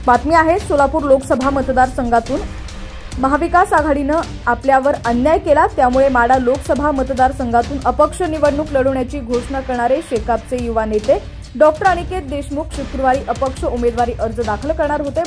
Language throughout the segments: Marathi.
बातमी आहे, सोलापूर लोकसभा मतदारसंघातून महाविकास आघाडीनं आपल्यावर अन्याय केला, त्यामुळे माढा लोकसभा मतदारसंघातून अपक्ष निवडणूक लढवण्याची घोषणा करणारे शेकापचे युवा नेते डॉक्टर अनिकेत देशमुख शुक्रवारी अपक्ष उमेदवारी अर्ज दाखल करणार होते.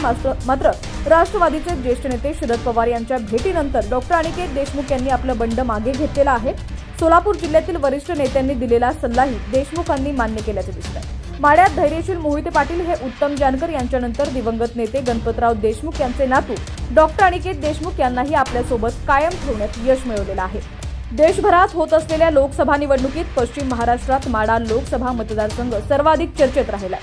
मात्र राष्ट्रवादीचे ज्येष्ठ नेते शरद पवार यांच्या भेटीनंतर डॉक्टर अनिकेत देशमुख यांनी आपलं बंड मागे घेतलेलं आहे. सोलापूर जिल्ह्यातील वरिष्ठ नेत्यांनी दिलेला सल्लाही देशमुखांनी मान्य केल्याचं दिसतंय. माढ्यात धैर्यशील मोहिते पाटील हे उत्तम जानकर यांच्यानंतर दिवंगत नेते गणपतराव देशमुख यांचे नातू डॉक्टर अनिकेत देशमुख यांनाही आपल्यासोबत कायम ठेवण्यात यश मिळवलेलं आहे. देशभरात होत असलेल्या लोकसभा निवडणुकीत पश्चिम महाराष्ट्रात माढा लोकसभा मतदारसंघ सर्वाधिक चर्चेत राहिला.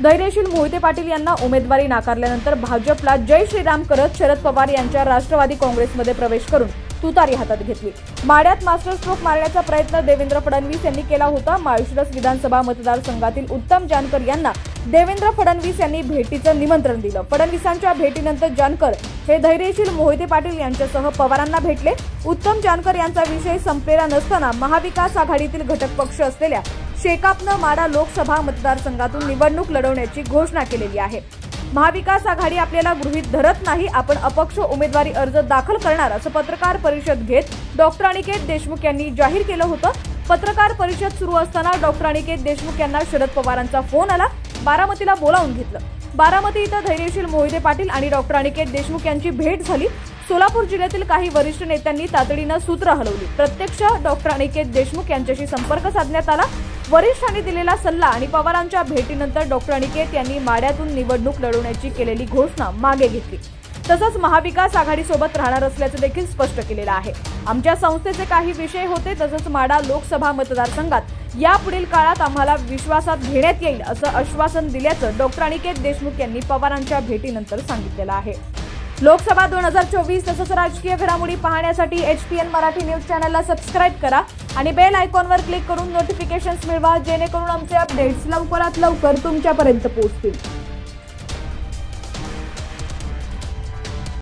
धैर्यशील मोहिते पाटील यांना उमेदवारी नाकारल्यानंतर भाजपला जय श्रीराम करत शरद पवार यांच्या राष्ट्रवादी काँग्रेसमध्ये प्रवेश करून तुतारी हातात घेतली. माढ्यात मास्टर स्ट्रोक मारण्याचा प्रयत्न देवेंद्र फडणवीस यांनी केला होता. माळशिरस विधानसभा मतदारसंघातील उत्तम जानकर यांना देवेंद्र फडणवीस यांनी भेटीचं निमंत्रण दिलं. फडणवीसांच्या भेटीनंतर जानकर हे धैर्यशील मोहिते पाटील यांच्यासह पवारांना भेटले. उत्तम जानकर यांचा विषय संपलेला नसताना महाविकास आघाडीतील घटक पक्ष असलेल्या शेकापनं माढा लोकसभा मतदारसंघातून निवडणूक लढवण्याची घोषणा केलेली आहे. महाविकास आघाडी आपल्याला गृहीत धरत नाही, आपण अपक्ष उमेदवारी अर्ज दाखल करणार असं पत्रकार परिषद घेत डॉक्टर अनिकेत देशमुख यांनी जाहीर केलं होतं. पत्रकार परिषद सुरू असताना डॉक्टर अनिकेत देशमुख यांना शरद पवारांचा फोन आला. बारामतीला बोलावून घेतलं. बारामती इथं धैर्यशील मोहिते पाटील आणि डॉक्टर अनिकेत देशमुख यांची भेट झाली. सोलापूर जिल्ह्यातील काही वरिष्ठ नेत्यांनी तातडीनं सूत्र हलवली. प्रत्यक्ष डॉक्टर अनिकेत देशमुख यांच्याशी संपर्क साधण्यात आला. वरिष्ठांनी दिलेला सल्ला आणि पवारांच्या भेटीनंतर डॉक्टर अनिकेत यांनी माढ्यातून निवडणूक लढवण्याची केलेली घोषणा मागे घेतली. तसंच महाविकास आघाडीसोबत राहणार असल्याचं देखील स्पष्ट केलेलं आहे. आमच्या संस्थेचे काही विषय होते, तसंच माढा लोकसभा मतदारसंघात यापुढील काळात आम्हाला विश्वासात घेण्यात येईल असं आश्वासन दिल्याचं डॉक्टर अनिकेत देशमुख यांनी पवारांच्या भेटीनंतर सांगितलेलं आहे. लोकसभा 2024 तसंच राजकीय घडामोडी पाहण्यासाठी HPN मराठी न्यूज चॅनलला सबस्क्राईब करा आणि बेल आयकॉनवर क्लिक करून नोटिफिकेशन्स मिळवा, जेणेकरून आमचे अपडेट्स लवकरात लवकर तुमच्यापर्यंत पोहोचतील.